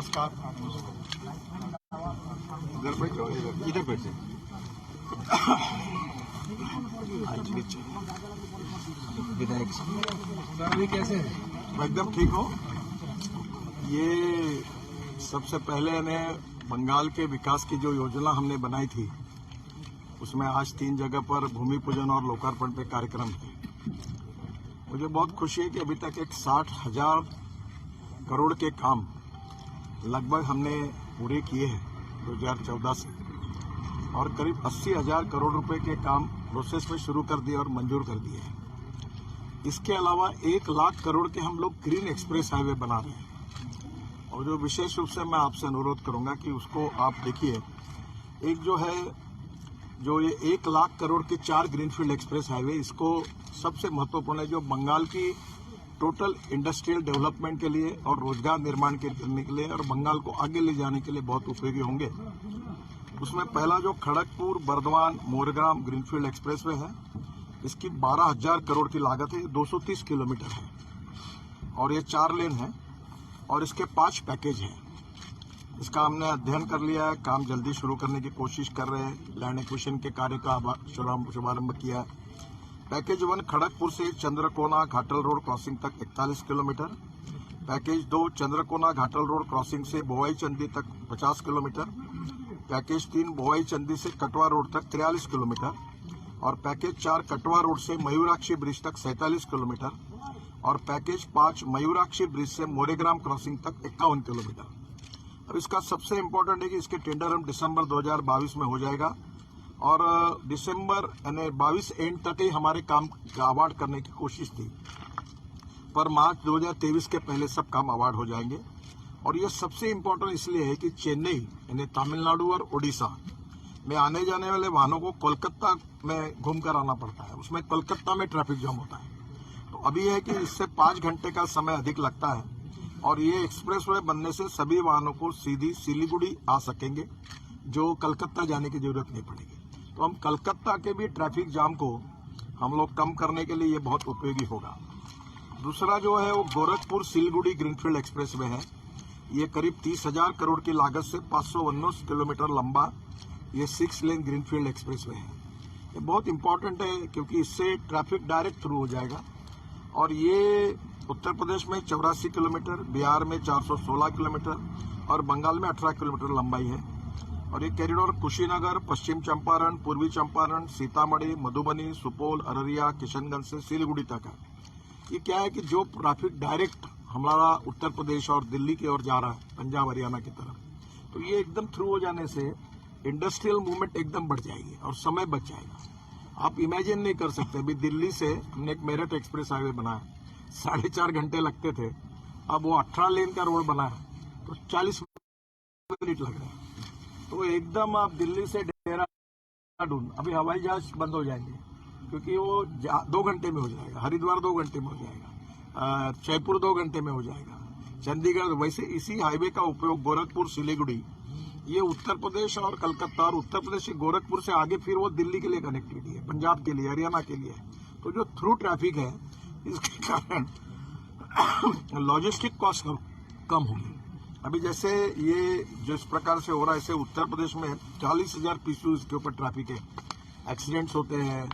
नमस्कार। इधर बैठो, इधर बैठे। विधायक सर कैसे हैं? मैं एकदम ठीक हूँ। ये सबसे पहले ने बंगाल के विकास की जो योजना हमने बनाई थी, उसमें आज 3 जगह पर भूमि पूजन और लोकार्पण पे कार्यक्रम है। मुझे बहुत खुशी है कि अभी तक एक 60,000 करोड़ के काम लगभग हमने पूरे किए हैं 2014 से, और करीब 80,000 करोड़ रुपए के काम प्रोसेस में शुरू कर दिए और मंजूर कर दिए हैं। इसके अलावा 1 लाख करोड़ के हम लोग ग्रीन एक्सप्रेस हाईवे बना रहे हैं, और जो विशेष रूप से मैं आपसे अनुरोध करूंगा कि उसको आप देखिए। एक जो ये 1 लाख करोड़ के 4 ग्रीनफील्ड एक्सप्रेस हाईवे, इसको सबसे महत्वपूर्ण है, जो बंगाल की टोटल इंडस्ट्रियल डेवलपमेंट के लिए और रोजगार निर्माण करने के लिए और बंगाल को आगे ले जाने के लिए बहुत उपयोगी होंगे। उसमें पहला जो खड़गपुर बर्दवान मोरग्राम ग्रीनफील्ड एक्सप्रेसवे है, इसकी 12,000 करोड़ की लागत है। 230 किलोमीटर है और ये 4 लेन है और इसके 5 पैकेज हैं। इसका हमने अध्ययन कर लिया है, काम जल्दी शुरू करने की कोशिश कर रहे हैं। लैंड एक्विजिशन के कार्य का शुभारंभ किया है। पैकेज 1 खड़गपुर से चंद्रकोना घाटल रोड क्रॉसिंग तक 41 kilometre. Package 2 Chandrakona Ghatal road crossing से बोवाई चंदी तक 50 किलोमीटर। पैकेज 3 बोवाई चंदी से कटवा रोड तक 43 किलोमीटर और पैकेज 4 कटवा रोड से मयूराक्षी ब्रिज तक 47 किलोमीटर और पैकेज 5 मयूराक्षी ब्रिज से मोरेग्राम क्रॉसिंग तक 51 किलोमीटर। अब इसका सबसे इम्पोर्टेंट है कि इसके टेंडर हम दिसंबर 2022 में हो जाएगा और दिसंबर यानी 22 एंड तक ही हमारे काम का अवार्ड करने की कोशिश थी, पर मार्च 2023 के पहले सब काम अवार्ड हो जाएंगे। और ये सबसे इम्पोर्टेंट इसलिए है कि चेन्नई यानी तमिलनाडु और ओडिशा में आने जाने वाले वाहनों को कोलकाता में घूम कर आना पड़ता है। उसमें कोलकाता में ट्रैफिक जाम होता है। तो अभी है कि इससे 5 घंटे का समय अधिक लगता है और ये एक्सप्रेसवे बनने से सभी वाहनों को सीधी सिलीगुड़ी आ सकेंगे, जो कलकत्ता जाने की जरूरत नहीं पड़ेगी। तो हम कलकत्ता के भी ट्रैफिक जाम को हम लोग कम करने के लिए ये बहुत उपयोगी होगा। दूसरा जो है वो गोरखपुर सिलीगुड़ी ग्रीनफील्ड एक्सप्रेसवे है। ये करीब 30,000 करोड़ की लागत से 519 किलोमीटर लंबा ये 6 लेन ग्रीनफील्ड एक्सप्रेसवे है। ये बहुत इंपॉर्टेंट है क्योंकि इससे ट्रैफिक डायरेक्ट थ्रू हो जाएगा और ये उत्तर प्रदेश में 84 किलोमीटर, बिहार में 416 किलोमीटर और बंगाल में 18 किलोमीटर लंबाई है। और ये कॉरिडोर कुशीनगर, पश्चिम चंपारण, पूर्वी चंपारण, सीतामढ़ी, मधुबनी, सुपौल, अररिया, किशनगंज से सिलीगुड़ी तक है। ये क्या है कि जो ट्रैफिक डायरेक्ट हमारा उत्तर प्रदेश और दिल्ली की ओर जा रहा है, पंजाब हरियाणा की तरफ, तो ये एकदम थ्रू हो जाने से इंडस्ट्रियल मूवमेंट एकदम बढ़ जाएगी और समय बच जाएगा। आप इमेजिन नहीं कर सकते, अभी दिल्ली से हमने एक मेरठ एक्सप्रेस हाईवे बनाया, 4.5 घंटे लगते थे, अब वो 18 लेन का रोड बना है तो 40 मिनट लग रहे हैं। तो एकदम आप दिल्ली से देहरादून, अभी हवाई जहाज बंद हो जाएंगे क्योंकि वो 2 घंटे में हो जाएगा, हरिद्वार 2 घंटे में हो जाएगा, जयपुर 2 घंटे में हो जाएगा, चंडीगढ़। वैसे इसी हाईवे का उपयोग गोरखपुर सिलीगुड़ी, ये उत्तर प्रदेश और कलकत्ता और उत्तर प्रदेश से गोरखपुर से आगे फिर वो दिल्ली के लिए कनेक्टिविटी है, पंजाब के लिए, हरियाणा के लिए। तो जो थ्रू ट्रैफिक है इसके कारण लॉजिस्टिक कॉस्ट कम होगी। अभी जैसे ये जो इस प्रकार से हो रहा है, ऐसे उत्तर प्रदेश में 40,000 पीसीयू के ऊपर ट्रैफिक है, एक्सीडेंट्स होते हैं,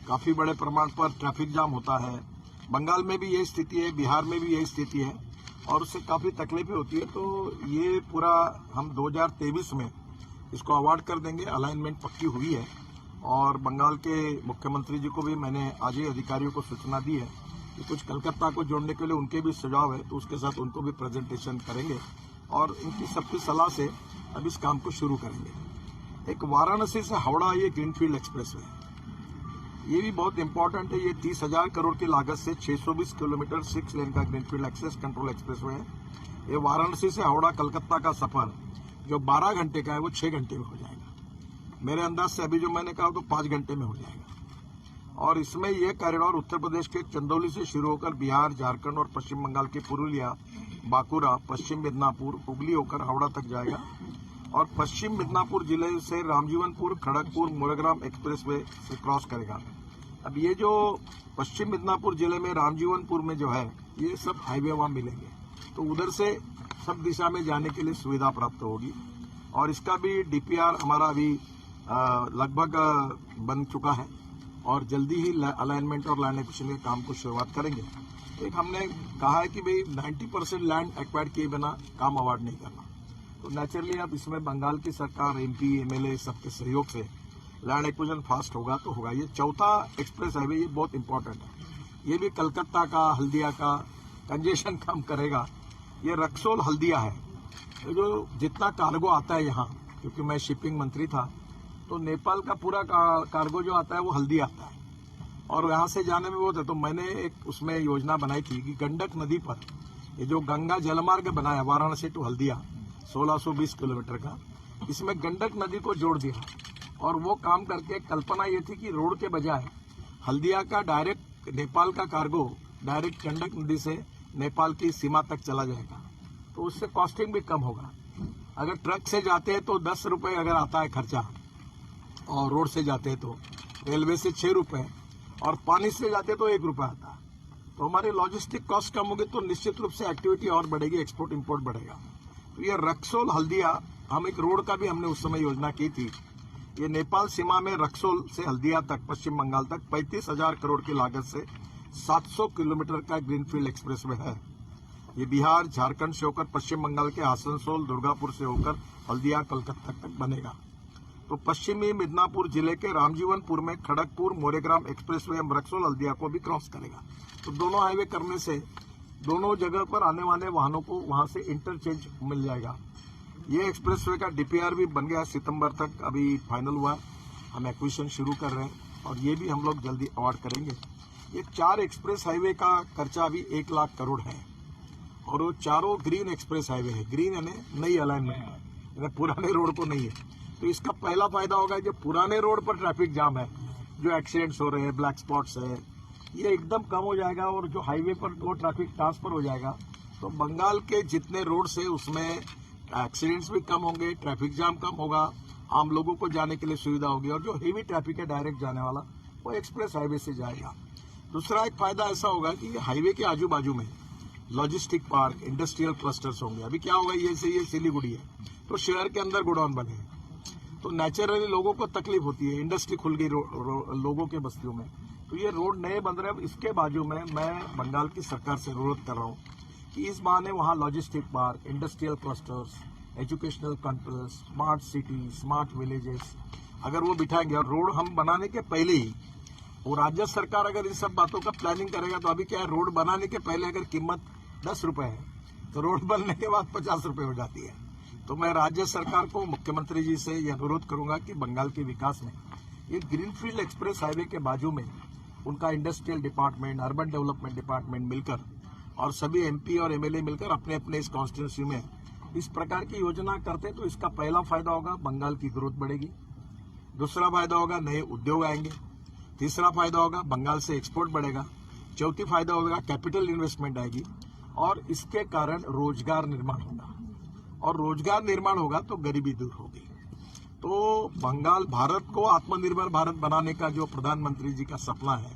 काफी बड़े प्रमाण पर ट्रैफिक जाम होता है। बंगाल में भी यही स्थिति है, बिहार में भी यही स्थिति है और उससे काफी तकलीफें होती है। तो ये पूरा हम 2023 में इसको अवार्ड कर देंगे, अलाइनमेंट पक्की हुई है और बंगाल के मुख्यमंत्री जी को भी मैंने आज ही अधिकारियों को सूचना दी है कि कुछ कलकत्ता को जोड़ने के लिए उनके भी सुझाव है, तो उसके साथ उनको भी प्रेजेंटेशन करेंगे और इनकी सबकी सलाह से अब इस काम को शुरू करेंगे। एक वाराणसी से हावड़ा ये ग्रीनफील्ड एक्सप्रेसवे है, ये भी बहुत इंपॉर्टेंट है। ये 30,000 करोड़ की लागत से 620 किलोमीटर 6 लेन का ग्रीनफील्ड एक्सेस कंट्रोल एक्सप्रेसवे है। ये वाराणसी से हावड़ा कलकत्ता का सफर जो 12 घंटे का है वो 6 घंटे में हो जाएगा। मेरे अंदाज से अभी जो मैंने कहा तो 5 घंटे में हो जाएगा। और इसमें यह कॉरिडोर उत्तर प्रदेश के चंदौली से शुरू होकर बिहार, झारखंड और पश्चिम बंगाल के पुरुलिया, बांकुरा, पश्चिम मिदनापुर, हुगली होकर हावड़ा तक जाएगा और पश्चिम मिदनापुर जिले से रामजीवनपुर, खड़गपुर, मोरेग्राम एक्सप्रेसवे से क्रॉस करेगा। अब ये जो पश्चिम मिदनापुर जिले में रामजीवनपुर में जो है, ये सब हाईवे वहां मिलेंगे, तो उधर से सब दिशा में जाने के लिए सुविधा प्राप्त होगी। और इसका भी डीपीआर हमारा अभी लगभग बन चुका है और जल्दी ही अलाइनमेंट और लैंड एक्विजिशन के काम को शुरुआत करेंगे। एक हमने कहा है कि भाई 90% लैंड एक्वायर्ड किए बिना काम अवार्ड नहीं करना, तो नेचुरली अब इसमें बंगाल की सरकार, एमपी, एमएलए सबके सहयोग से लैंड एक्विजिशन फास्ट होगा तो होगा। ये चौथा एक्सप्रेस हाईवे, ये बहुत इंपॉर्टेंट है। ये भी कलकत्ता का, हल्दिया का कंजेशन कम करेगा। ये रक्सौल हल्दिया है, जो जितना कार्गो आता है यहाँ, क्योंकि मैं शिपिंग मंत्री था, तो नेपाल का पूरा कार्गो जो आता है वो हल्दी आता है और यहाँ से जाने में बहुत है। तो मैंने एक उसमें योजना बनाई थी कि गंडक नदी पर ये जो गंगा जलमार्ग बनाया वाराणसी टू हल्दिया 1620 किलोमीटर का, इसमें गंडक नदी को जोड़ दिया और वो काम करके कल्पना ये थी कि रोड के बजाय हल्दिया का डायरेक्ट नेपाल का कार्गो डायरेक्ट गंडक नदी से नेपाल की सीमा तक चला जाएगा, तो उससे कॉस्टिंग भी कम होगा। अगर ट्रक से जाते हैं तो 10 रुपये अगर आता है खर्चा, और रोड से जाते हैं तो रेलवे से 6 रुपये, और पानी से जाते हैं तो 1 रुपया आता है। तो हमारे लॉजिस्टिक कॉस्ट कम होगी तो निश्चित रूप से एक्टिविटी और बढ़ेगी, एक्सपोर्ट इंपोर्ट बढ़ेगा। तो ये रक्सौल हल्दिया, हम एक रोड का भी हमने उस समय योजना की थी। ये नेपाल सीमा में रक्सौल से हल्दिया तक, पश्चिम बंगाल तक 35,000 करोड़ की लागत से 700 किलोमीटर का ग्रीनफील्ड एक्सप्रेसवे है। ये बिहार, झारखंड से होकर पश्चिम बंगाल के आसनसोल, दुर्गापुर से होकर हल्दिया, कलकत्ता तक बनेगा। तो पश्चिमी मिदनापुर जिले के रामजीवनपुर में खड़गपुर मोरेग्राम एक्सप्रेसवे रक्सौल हल्दिया को भी क्रॉस करेगा। तो दोनों हाईवे करने से दोनों जगह पर आने वाले वाहनों को वहां से इंटरचेंज मिल जाएगा। ये एक्सप्रेसवे का डीपीआर भी बन गया, सितंबर तक अभी फाइनल हुआ। हम एक्विजिशन शुरू कर रहे हैं और ये भी हम लोग जल्दी अवार्ड करेंगे। ये 4 एक्सप्रेस हाईवे का खर्चा अभी 1 लाख करोड़ है और वो चारों ग्रीन एक्सप्रेस हाईवे है। ग्रीन यानी नई अलाइनमेंट है, पुराने रोड को नहीं है। तो इसका पहला फायदा होगा, जो पुराने रोड पर ट्रैफिक जाम है, जो एक्सीडेंट्स हो रहे हैं, ब्लैक स्पॉट्स है, ये एकदम कम हो जाएगा और जो हाईवे पर वो ट्रैफिक ट्रांसफर हो जाएगा। तो बंगाल के जितने रोड है उसमें एक्सीडेंट्स भी कम होंगे, ट्रैफिक जाम कम होगा, आम लोगों को जाने के लिए सुविधा होगी और जो हेवी ट्रैफिक है डायरेक्ट जाने वाला वो एक्सप्रेस हाईवे से जाएगा। दूसरा एक फायदा ऐसा होगा कि हाईवे के आजू बाजू में लॉजिस्टिक पार्क, इंडस्ट्रियल क्लस्टर्स होंगे। अभी क्या होगा, ये सिलीगुड़ी है तो शहर के अंदर गोडाउन बने, तो नेचुरली लोगों को तकलीफ होती है, इंडस्ट्री खुल गई लोगों के बस्तियों में, तो ये रोड नए बन रहे हैं। इसके बाजू में मैं बंगाल की सरकार से अनुरोध कर रहा हूँ कि इस बहाने वहाँ logistic park, industrial clusters, educational campus, smart city, smart villages अगर वो बिठाएंगे और रोड हम बनाने के पहले ही, और राज्य सरकार अगर इन सब बातों का प्लानिंग करेगा, तो अभी क्या है, रोड बनाने के पहले अगर कीमत 10 रुपए है तो रोड बनने के बाद 50 रुपए हो जाती है। तो मैं राज्य सरकार को, मुख्यमंत्री जी से यह अनुरोध करूंगा कि बंगाल के विकास में ये ग्रीनफील्ड एक्सप्रेस हाईवे के बाजू में उनका industrial department, urban development department मिलकर और सभी एमपी और एमएलए मिलकर अपने अपने इस कॉन्स्टिट्यूंसी में इस प्रकार की योजना करते, तो इसका पहला फायदा होगा, बंगाल की ग्रोथ बढ़ेगी। दूसरा फायदा होगा, नए उद्योग आएंगे। तीसरा फायदा होगा, बंगाल से एक्सपोर्ट बढ़ेगा। चौथी फायदा होगा, कैपिटल इन्वेस्टमेंट आएगी और इसके कारण रोजगार निर्माण होगा, और रोजगार निर्माण होगा तो गरीबी दूर होगी। तो बंगाल भारत को आत्मनिर्भर भारत बनाने का जो प्रधानमंत्री जी का सपना है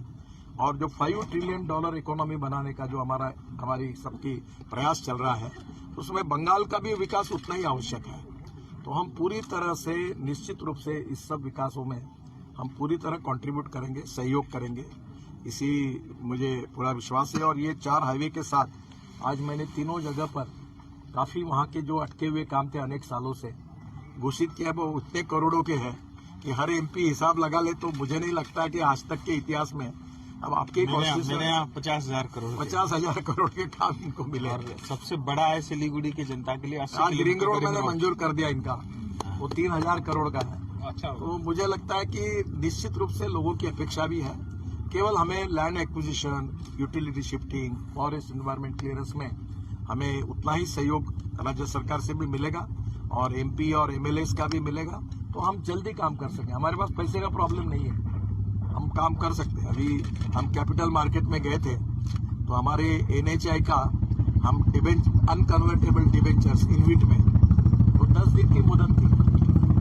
और जो $5 ट्रिलियन इकोनॉमी बनाने का जो हमारी सबकी प्रयास चल रहा है, उसमें बंगाल का भी विकास उतना ही आवश्यक है। तो हम पूरी तरह से, निश्चित रूप से इस सब विकासों में हम पूरी तरह कंट्रीब्यूट करेंगे, सहयोग करेंगे, इसी मुझे पूरा विश्वास है। और ये 4 हाईवे के साथ आज मैंने तीनों जगह पर काफी वहाँ के जो अटके हुए काम थे अनेक सालों से घोषित किया, वो उतने करोड़ों के हैं कि हर एमपी हिसाब लगा ले तो मुझे नहीं लगता कि आज तक के इतिहास में अब आपके मेरे यहाँ 50,000 करोड़ 50,000 करोड़ के काम इनको मिले। और सबसे बड़ा है सिलीगुड़ी की जनता के लिए आज रिंग रोड मैंने मंजूर कर दिया इनका, वो 3,000 करोड़ का है। अच्छा, तो मुझे लगता है कि निश्चित रूप से लोगों की अपेक्षा भी है, केवल हमें land acquisition, utility shifting, forest environment clearance में हमें उतना ही सहयोग राज्य सरकार से भी मिलेगा और एमपी और एमएलए का भी मिलेगा, तो हम जल्दी काम कर सकें। हमारे पास पैसे का प्रॉब्लम नहीं है, हम काम कर सकते हैं। अभी हम कैपिटल मार्केट में गए थे तो हमारे एनएचआई का हम अनकन्वर्टेबल डिबेंचर्स इनविट में, तो 10 दिन की मुदत थी,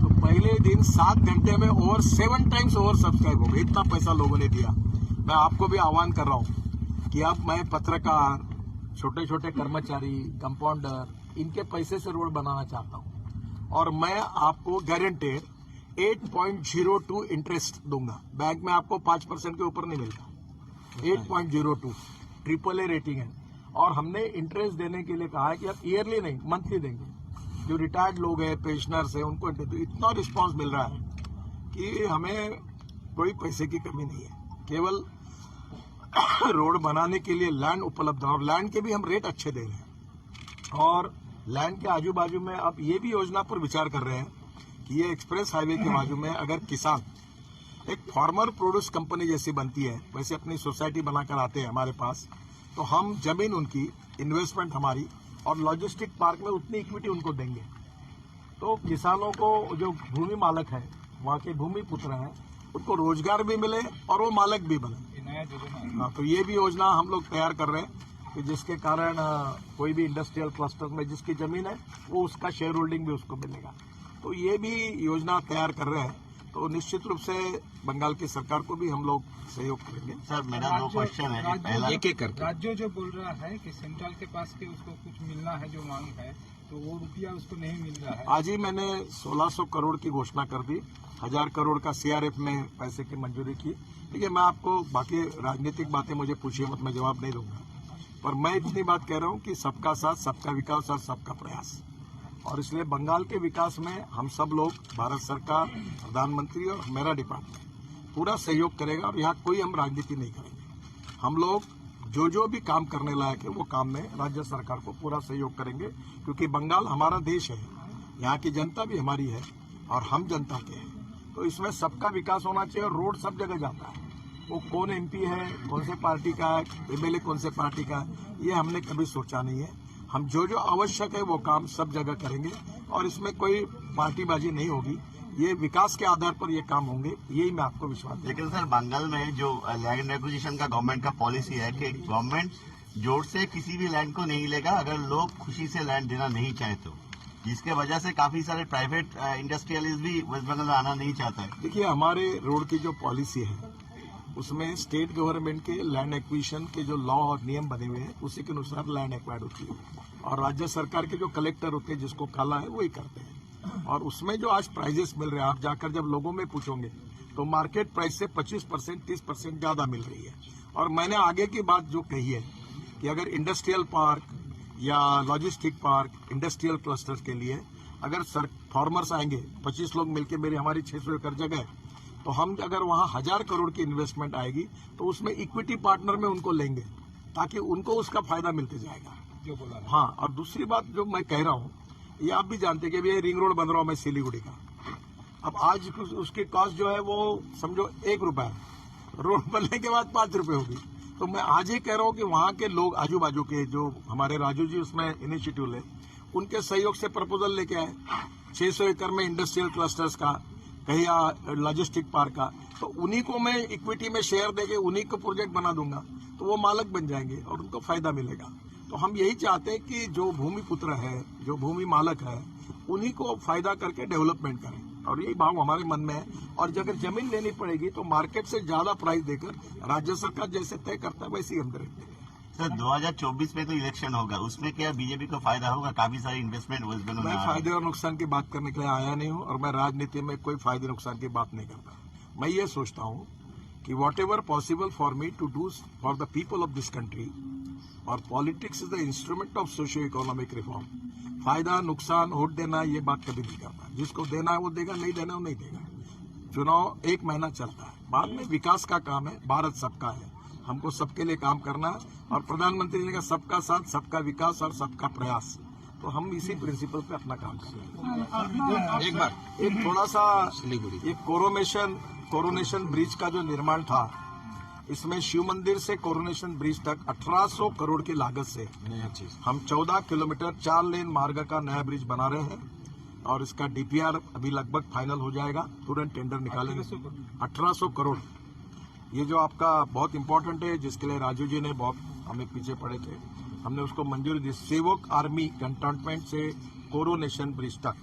तो पहले दिन 7 घंटे में 7 टाइम्स ओवर सब्सक्राइब हो गए, इतना पैसा लोगों ने दिया। मैं आपको भी आह्वान कर रहा हूँ कि अब मैं पत्रकार, छोटे छोटे कर्मचारी, कंपाउंडर, इनके पैसे से रोड बनाना चाहता हूँ और मैं आपको गारंटेड 8.02 इंटरेस्ट दूंगा। बैंक में आपको 5% के ऊपर नहीं मिलता। 8.02 AAA रेटिंग है और हमने इंटरेस्ट देने के लिए कहा है कि आप ईयरली नहीं मंथली देंगे। जो रिटायर्ड लोग हैं, पेंशनर्स हैं, उनको तो इतना रिस्पांस मिल रहा है कि हमें कोई पैसे की कमी नहीं है। केवल रोड बनाने के लिए लैंड उपलब्ध है और लैंड के भी हम रेट अच्छे दे रहे हैं। और लैंड के आजू बाजू में अब ये भी योजना पर विचार कर रहे हैं कि ये एक्सप्रेस हाईवे के बाजू में अगर किसान एक फार्मर प्रोड्यूस कंपनी जैसी बनती है, वैसे अपनी सोसाइटी बनाकर आते हैं हमारे पास, तो हम जमीन उनकी, इन्वेस्टमेंट हमारी और लॉजिस्टिक पार्क में उतनी इक्विटी उनको देंगे। तो किसानों को, जो भूमि मालक है, वहाँ के भूमि पुत्र हैं, उनको रोजगार भी मिले और वो मालक भी बने। हाँ, तो ये भी योजना हम लोग तैयार कर रहे हैं कि जिसके कारण कोई भी इंडस्ट्रियल क्लस्टर में जिसकी जमीन है वो उसका शेयर होल्डिंग भी उसको मिलेगा। तो ये भी योजना तैयार कर रहे हैं। तो निश्चित रूप से बंगाल की सरकार को भी हम लोग सहयोग करेंगे। सर, मेरा 2 क्वेश्चन है। पहला, एक करके राज्य जो बोल रहा है कि सेंट्रल के पास के उसको कुछ मिलना है, जो मांग है, तो वो रुपया उसको नहीं मिल रहा है। आज ही मैंने 1600 करोड़ की घोषणा कर दी, 1000 करोड़ का CRF में पैसे की मंजूरी की। देखिए, मैं आपको बाकी राजनीतिक बातें मुझे पूछिए मत, मैं जवाब नहीं दूंगा, पर मैं इतनी बात कह रहा हूं कि सबका साथ, सबका विकास और सबका प्रयास। और इसलिए बंगाल के विकास में हम सब लोग, भारत सरकार, प्रधानमंत्री और मेरा डिपार्टमेंट पूरा सहयोग करेगा। और यहाँ कोई हम राजनीति नहीं करेंगे। हम लोग जो भी काम करने लायक है वो काम में राज्य सरकार को पूरा सहयोग करेंगे, क्योंकि बंगाल हमारा देश है, यहाँ की जनता भी हमारी है और हम जनता के हैं। तो इसमें सबका विकास होना चाहिए और रोड सब जगह जाता है। वो कौन MP है, कौन से पार्टी का है, MLA कौन से पार्टी का है, ये हमने कभी सोचा नहीं है। हम जो आवश्यक है वो काम सब जगह करेंगे और इसमें कोई पार्टीबाजी नहीं होगी। ये विकास के आधार पर ये काम होंगे, यही मैं आपको विश्वास देता हूं। लेकिन सर, बंगाल में जो लैंड एक्विजिशन का गवर्नमेंट का पॉलिसी है कि गवर्नमेंट जोर से किसी भी लैंड को नहीं लेगा अगर लोग खुशी से लैंड देना नहीं चाहे तो, जिसके वजह से काफी सारे प्राइवेट इंडस्ट्रियलिस्ट भी वेस्ट बंगाल में आना नहीं चाहता है। देखिए, हमारे रोड की जो पॉलिसी है उसमें स्टेट गवर्नमेंट के लैंड एक्विजिशन के जो लॉ और नियम बने हुए हैं उसी के अनुसार लैंड एक्वायर्ड होती है और राज्य सरकार के जो कलेक्टर होते हैं, जिसको काला है, वही करते हैं। और उसमें जो आज प्राइजेस मिल रहे हैं, आप जाकर जब लोगों में पूछोगे तो मार्केट प्राइस से 25%, 30% ज्यादा मिल रही है। और मैंने आगे की बात जो कही है कि अगर इंडस्ट्रियल पार्क या लॉजिस्टिक पार्क, इंडस्ट्रियल क्लस्टर्स के लिए अगर फार्मर्स आएंगे, 25 लोग मिलकर, मेरी हमारी 600 एकड़ जगह है, तो हम अगर वहाँ 1000 करोड़ की इन्वेस्टमेंट आएगी तो उसमें इक्विटी पार्टनर में उनको लेंगे ताकि उनको उसका फायदा मिलते जाएगा। जो बोला हाँ, और दूसरी बात जो मैं कह रहा हूँ, ये आप भी जानते हैं कि ये रिंग रोड बन रहा हूँ मैं सिलीगुड़ी का। अब आज उसकी कॉस्ट जो है वो समझो 1 रुपया है, रोड बनने के बाद 5 रुपये होगी। तो मैं आज ही कह रहा हूँ कि वहाँ के लोग, आजू बाजू के, जो हमारे राजू जी उसमें इनिशिएटिव ले, उनके सहयोग से प्रपोजल लेके आए 600 एकड़ में इंडस्ट्रियल क्लस्टर्स का, कहीं लॉजिस्टिक पार्क का, तो उन्हीं को मैं इक्विटी में शेयर देके उन्हीं को प्रोजेक्ट बना दूंगा, तो वो मालक बन जाएंगे और उनको फायदा मिलेगा। तो हम यही चाहते हैं कि जो भूमि पुत्र है, जो भूमि मालक है, उन्हीं को फायदा करके डेवलपमेंट करें, और यही भाव हमारे मन में है। और अगर जमीन लेनी पड़ेगी तो मार्केट से ज्यादा प्राइस देकर राज्य सरकार जैसे तय करता है वैसे ही हम करेंगे। सर, 2024 में तो इलेक्शन होगा, उसमें क्या बीजेपी को फायदा होगा? काफी सारी इन्वेस्टमेंट वेस्ट बंगाल में। मैं फायदे और नुकसान की बात करने के लिए आया नहीं हूँ और मैं राजनीति में कोई फायदे नुकसान की बात नहीं करता। मैं ये सोचता हूँ कि whatever possible for me to do for the people of this country, और politics is the instrument of socio economic reform. फायदा नुकसान, वोट देना, ये बात कभी नहीं करता। जिसको देना है वो देगा, नहीं देना वो नहीं देगा। चुनाव 1 महीना चलता है, बाद में विकास का काम है, भारत सबका है, हमको सबके लिए काम करना है। और प्रधानमंत्री ने कहा सबका साथ, सबका विकास और सबका प्रयास, तो हम इसी प्रिंसिपल पे अपना काम कर रहे हैं। एक थोड़ा सा ये कोरोनेशन ब्रिज का जो निर्माण था, इसमें शिव मंदिर से कोरोनेशन ब्रिज तक 1800 करोड़ की लागत से हम 14 किलोमीटर 4 लेन मार्ग का नया ब्रिज बना रहे हैं और इसका DPR अभी लगभग फाइनल हो जाएगा, तुरंत टेंडर निकालेंगे। 1800 करोड़, ये जो आपका बहुत इंपॉर्टेंट है, जिसके लिए राजू जी ने बहुत हमें पीछे पड़े थे, हमने उसको मंजूरी दी। सेवक आर्मी कंटोनमेंट से कोरोनेशन ब्रिज तक,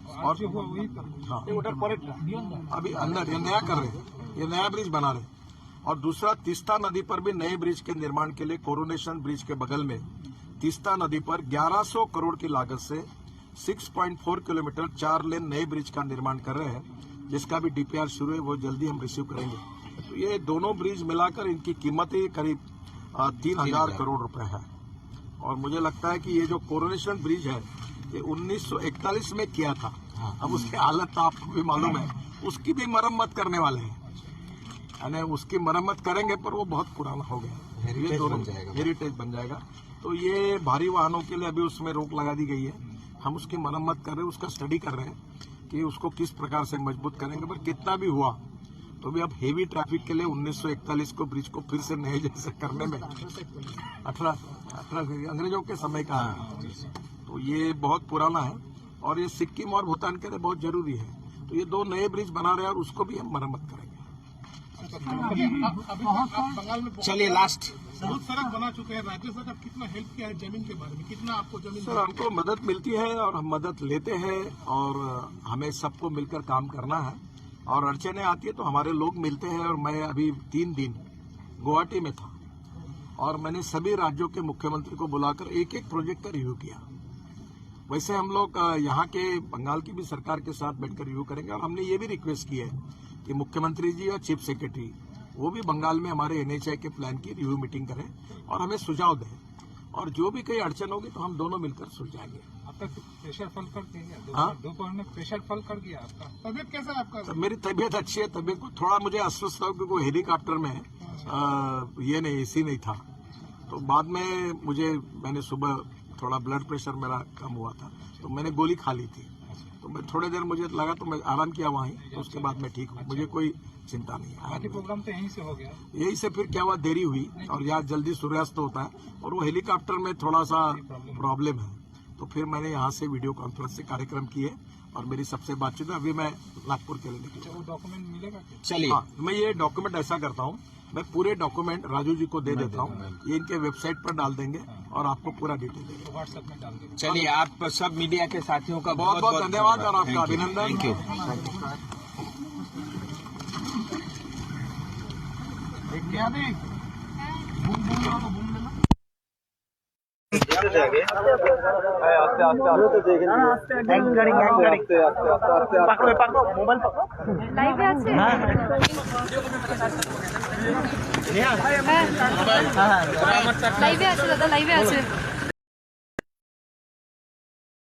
और हाँ, अभी अंदर ये नया कर रहे हैं, ये नया ब्रिज बना रहे हैं। और दूसरा, तीस्ता नदी पर भी नए ब्रिज के निर्माण के लिए कोरोनेशन ब्रिज के बगल में तीस्ता नदी पर 1100 करोड़ की लागत से 6.4 किलोमीटर 4 लेन नए ब्रिज का निर्माण कर रहे हैं, जिसका भी डीपीआर शुरू है, वो जल्दी हम रिसीव करेंगे। तो ये दोनों ब्रिज मिलाकर इनकी कीमत ही करीब 3000 करोड़ रुपए है। और मुझे लगता है कि ये जो कोरोनेशन ब्रिज है ये 1941 में किया था। अब उसकी हालत आपको भी मालूम है, उसकी भी मरम्मत करने वाले हैं, यानी उसकी मरम्मत करेंगे, पर वो बहुत पुराना हो गया, हेरिटेज बन जाएगा। तो ये भारी वाहनों के लिए अभी उसमें रोक लगा दी गई है। हम उसकी मरम्मत कर रहे हैं, उसका स्टडी कर रहे हैं कि उसको किस प्रकार से मजबूत करेंगे। पर कितना भी हुआ तो भी अब हेवी ट्रैफिक के लिए 1941 को ब्रिज को फिर से नए जैसे करने में 18 अंग्रेजों के समय का है, तो ये बहुत पुराना है और ये सिक्किम और भूटान के लिए बहुत जरूरी है। तो ये दो नए ब्रिज बना रहे हैं और उसको भी हम मरम्मत करेंगे। बंगाल में चलिए लास्ट बहुत सड़क बना चुके हैं, राज्य सरकार कितना हेल्प किया है जमीन के बारे में, कितना आपको जमीन? सर, हमको मदद मिलती है और हम मदद लेते हैं और हमें सबको मिलकर काम करना है। और अड़चने आती है तो हमारे लोग मिलते हैं। और मैं अभी 3 दिन गुवाहाटी में था और मैंने सभी राज्यों के मुख्यमंत्री को बुलाकर एक एक प्रोजेक्ट का रिव्यू किया। वैसे हम लोग यहाँ के बंगाल की भी सरकार के साथ बैठकर रिव्यू करेंगे। और हमने ये भी रिक्वेस्ट की है कि मुख्यमंत्री जी और चीफ सेक्रेटरी वो भी बंगाल में हमारे एनएचआई के प्लान की रिव्यू मीटिंग करें और हमें सुझाव दें, और जो भी कहीं अड़चन होगी तो हम दोनों मिलकर सुलझाएंगे। अब तक प्रेशर फल कर दिया, हाँ? दोपहर में प्रेशर फल कर दिया आपका? तबियत कैसा है आपका? तो मेरी तबीयत अच्छी है। तबीयत को थोड़ा मुझे अस्वस्थ था क्योंकि हेलीकॉप्टर में ये नहीं, एसी नहीं था। तो बाद में मैंने सुबह थोड़ा ब्लड प्रेशर मेरा कम हुआ था तो मैंने गोली खा ली थी। तो मैं थोड़ी देर मुझे लगा तो मैं आराम किया वहीं, तो उसके बाद मैं ठीक हूँ, मुझे कोई चिंता नहीं है। बाकी प्रोग्राम तो यहीं से हो गया? यही से फिर क्या हुआ, देरी हुई और यहाँ जल्दी सूर्यास्त होता है और वो हेलीकॉप्टर में थोड़ा सा प्रॉब्लम है, तो फिर मैंने यहाँ से वीडियो कॉन्फ्रेंस से कार्यक्रम किए और मेरी सबसे बातचीत है। अभी मैं नागपुर के लिए निकला। वो डॉक्यूमेंट मिलेगा क्या? चलिए हाँ, मैं ये डॉक्यूमेंट ऐसा करता हूँ, मैं पूरे डॉक्यूमेंट राजू जी को दे देता हूँ, ये इनके वेबसाइट पर डाल देंगे और आपको पूरा डिटेल देंगे। तो व्हाट्सएप में डाल देंगे। चलिए, आप सब मीडिया के साथियों का बहुत बहुत धन्यवाद और आपका अभिनंदन। Thank you. লাইভে আছে? লাইভে আছে দাদা, লাইভে আছে।